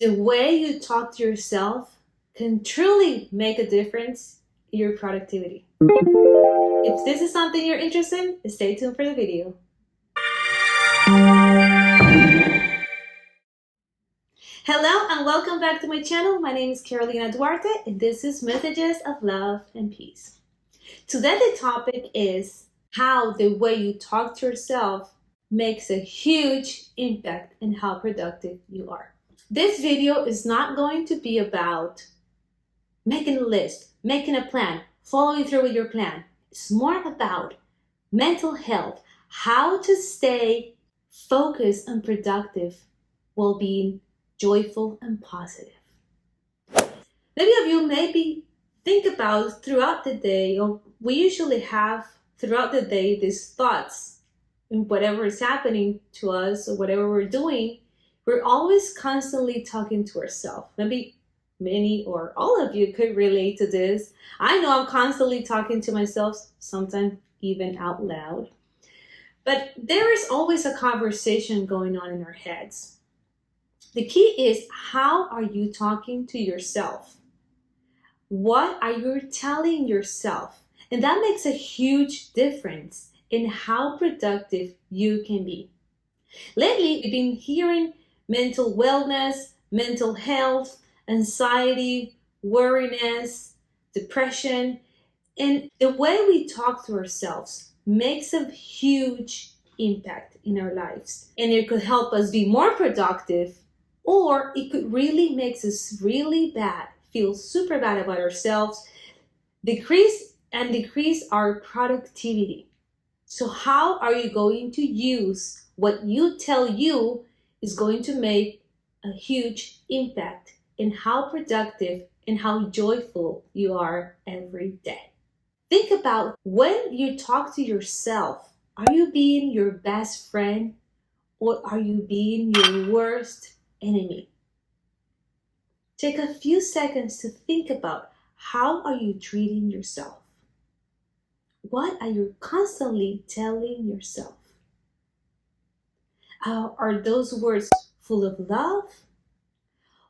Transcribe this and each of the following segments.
The way you talk to yourself can truly make a difference in your productivity. If this is something you're interested in, stay tuned for the video. Hello and welcome back to my channel. My name is Carolina Duarte and this is Messages of Love and Peace. Today the topic is how the way you talk to yourself makes a huge impact in how productive you are. This video is not going to be about making a list, making a plan, following through with your plan. It's more about mental health, how to stay focused and productive while being joyful and positive. Many of you maybe think about throughout the day, or we usually have throughout the day these thoughts in whatever is happening to us or whatever we're doing. We're always constantly talking to ourselves. Maybe many or all of you could relate to this. I know I'm constantly talking to myself, sometimes even out loud. But there is always a conversation going on in our heads. The key is, how are you talking to yourself? What are you telling yourself? And that makes a huge difference in how productive you can be. Lately, we've been hearing mental wellness, mental health, anxiety, worriness, depression, and the way we talk to ourselves makes a huge impact in our lives. And it could help us be more productive, or it could really make us really bad, feel super bad about ourselves, decrease our productivity. So how are you going to use what you tell you is going to make a huge impact in how productive and how joyful you are every day? Think about when you talk to yourself, are you being your best friend or are you being your worst enemy? Take a few seconds to think about, how are you treating yourself? What are you constantly telling yourself? Are those words full of love?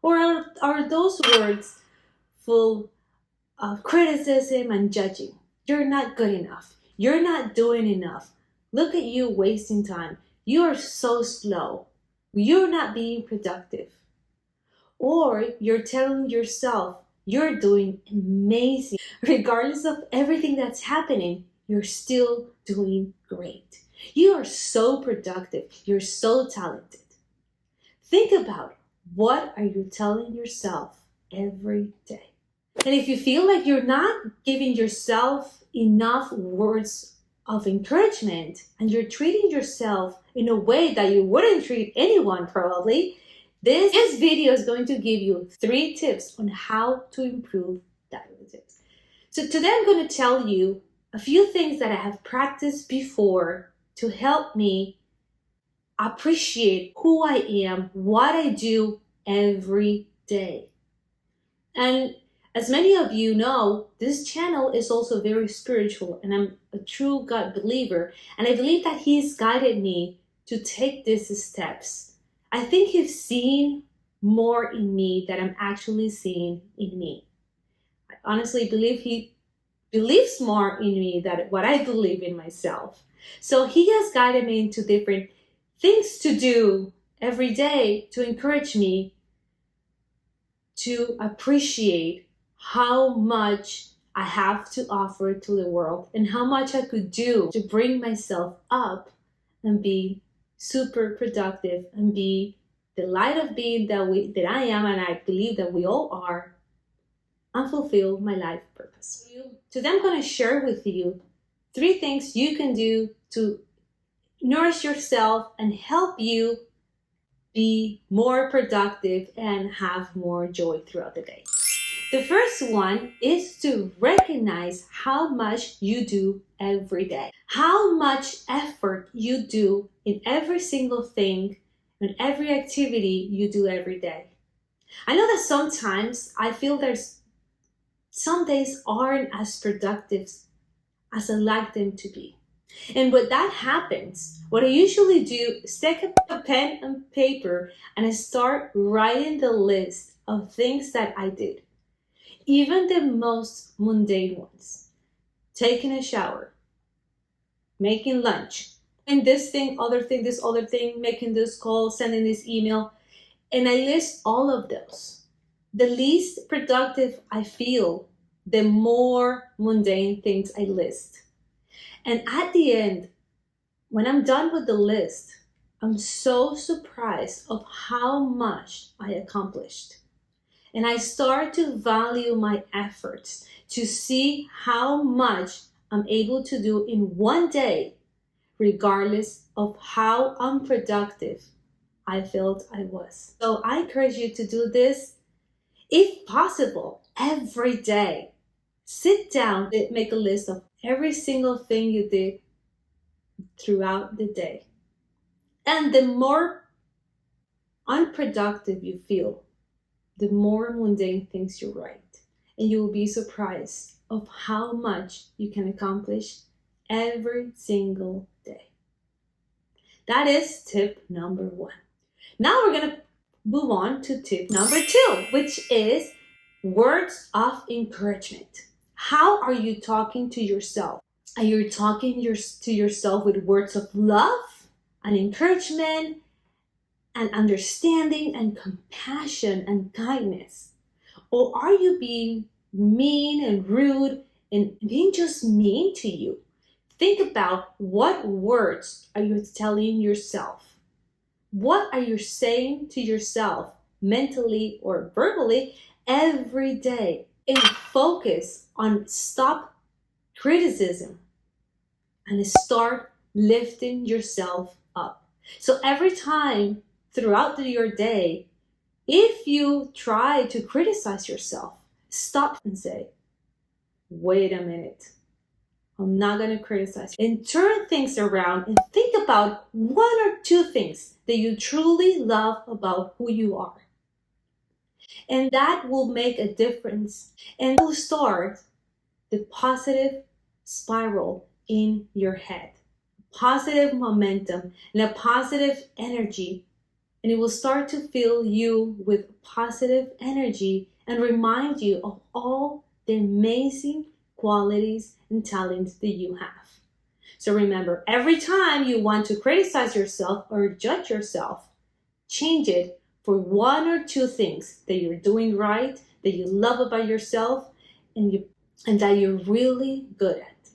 Or are those words full of criticism and judging? You're not good enough. You're not doing enough. Look at you wasting time. You are so slow. You're not being productive. Or you're telling yourself, you're doing amazing. Regardless of everything that's happening, you're still doing great. You are so productive. You're so talented. Think about, what are you telling yourself every day? And if you feel like you're not giving yourself enough words of encouragement and you're treating yourself in a way that you wouldn't treat anyone probably, this video is going to give you 3 tips on how to improve that. So today I'm going to tell you a few things that I have practiced before to help me appreciate who I am, what I do every day. And as many of you know, this channel is also very spiritual, and I'm a true God believer, and I believe that He's guided me to take these steps. I think He's seen more in me than I'm actually seeing in me. I honestly believe He believes more in me than what I believe in myself. So He has guided me into different things to do every day to encourage me to appreciate how much I have to offer to the world and how much I could do to bring myself up and be super productive and be the light of being that I am, and I believe that we all are, and fulfill my life purpose. Today I'm going to share with you 3 things you can do to nourish yourself and help you be more productive and have more joy throughout the day. The first one is to recognize how much you do every day. How much effort you do in every single thing and every activity you do every day. I know that sometimes I feel some days aren't as productive as I like them to be. And when that happens, what I usually do is take a pen and paper and I start writing the list of things that I did, even the most mundane ones. Taking a shower, making lunch, and this thing, other thing, this other thing, making this call, sending this email, and I list all of those. The least productive I feel, the more mundane things I list. And at the end, when I'm done with the list, I'm so surprised of how much I accomplished. And I start to value my efforts to see how much I'm able to do in one day, regardless of how unproductive I felt I was. So I encourage you to do this, if possible, every day. Sit down and make a list of every single thing you did throughout the day. And the more unproductive you feel, the more mundane things you write. And you will be surprised of how much you can accomplish every single day. That is tip number 1. Now we're going to move on to tip number 2, which is words of encouragement. How are you talking to yourself? Are you talking to yourself with words of love and encouragement and understanding and compassion and kindness? Or are you being mean and rude and being just mean to you? Think about what words are you telling yourself? What are you saying to yourself mentally or verbally every day? And focus on stop criticism and start lifting yourself up. So every time throughout your day, if you try to criticize yourself, stop and say, wait a minute. I'm not going to criticize. And turn things around and think about 1 or 2 things that you truly love about who you are. And that will make a difference and will start the positive spiral in your head. Positive momentum and a positive energy. And it will start to fill you with positive energy and remind you of all the amazing qualities and talents that you have. So remember, every time you want to criticize yourself or judge yourself, change it for 1 or 2 things that you're doing right, that you love about yourself, and that you're really good at.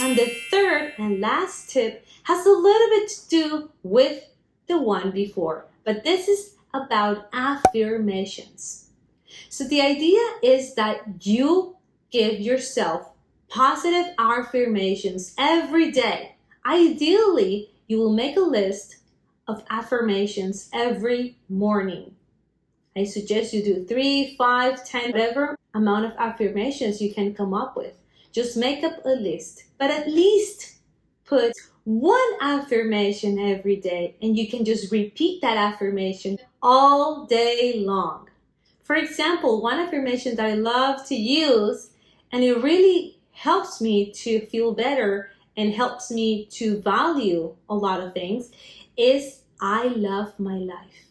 And the third and last tip has a little bit to do with the one before, but this is about affirmations. So the idea is that you give yourself positive affirmations every day. Ideally, you will make a list of affirmations every morning. I suggest you do 3, 5, 10, whatever amount of affirmations you can come up with. Just make up a list, but at least put 1 affirmation every day, and you can just repeat that affirmation all day long. For example, one affirmation that I love to use, and it really helps me to feel better and helps me to value a lot of things, is I love my life.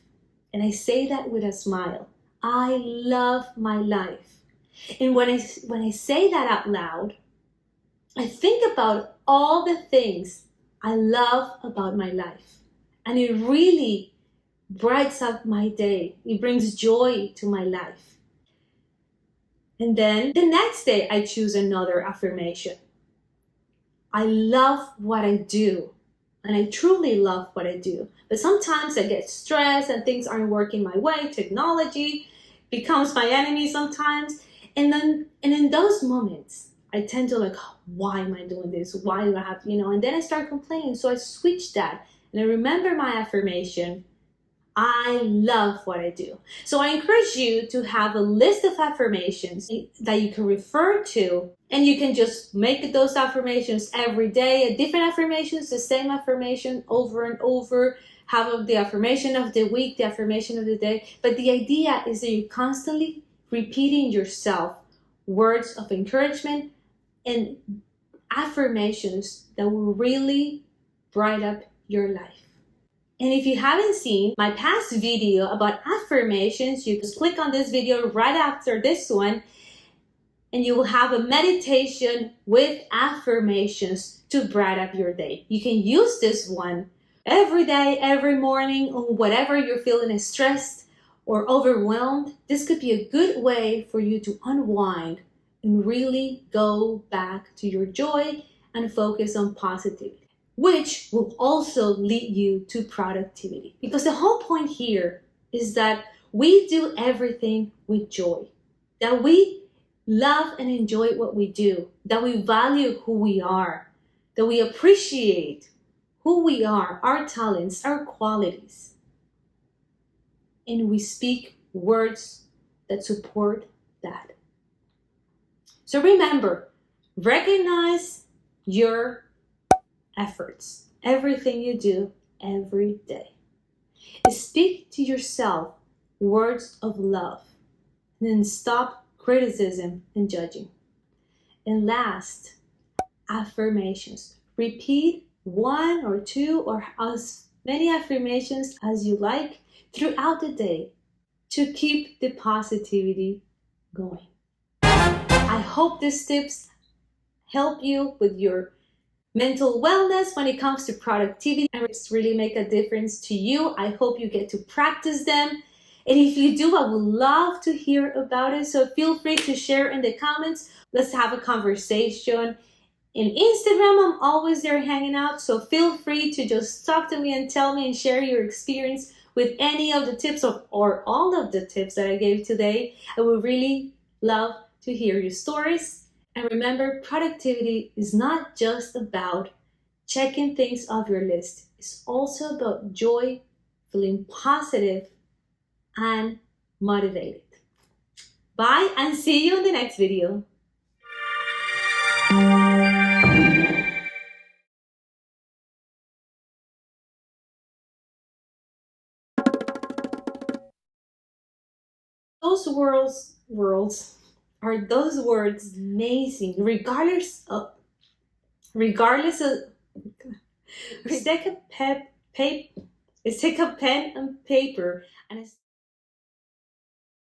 And I say that with a smile. I love my life. And when I say that out loud, I think about all the things I love about my life. And it really brights up my day. It brings joy to my life. And then the next day, I choose another affirmation. I love what I do. And I truly love what I do. But sometimes I get stressed and things aren't working my way. Technology becomes my enemy sometimes. And in those moments, I tend to why am I doing this? Why do I have, and then I start complaining. So I switch that and I remember my affirmation. I love what I do. So I encourage you to have a list of affirmations that you can refer to, and you can just make those affirmations every day, different affirmations, the same affirmation over and over, have the affirmation of the week, the affirmation of the day. But the idea is that you're constantly repeating yourself words of encouragement and affirmations that will really brighten up your life. And if you haven't seen my past video about affirmations, you just click on this video right after this one, and you will have a meditation with affirmations to brighten up your day. You can use this one every day, every morning, or whatever you're feeling stressed or overwhelmed. This could be a good way for you to unwind and really go back to your joy and focus on positivity, which will also lead you to productivity. Because the whole point here is that we do everything with joy, that we love and enjoy what we do, that we value who we are, that we appreciate who we are, our talents, our qualities, and we speak words that support that. So remember, recognize your efforts, everything you do every day. Speak to yourself words of love, and then stop criticism and judging. And last, affirmations. Repeat 1 or 2 or as many affirmations as you like throughout the day to keep the positivity going. I hope these tips help you with your mental wellness when it comes to productivity and really make a difference to you. I hope you get to practice them. And if you do, I would love to hear about it. So feel free to share in the comments. Let's have a conversation. In Instagram, I'm always there hanging out. So feel free to just talk to me and tell me and share your experience with any of the tips or all of the tips that I gave today. I would really love to hear your stories. And remember, productivity is not just about checking things off your list. It's also about joy, feeling positive, and motivated. Bye, and see you in the next video. Those worlds are those words amazing, regardless of take a pen and paper and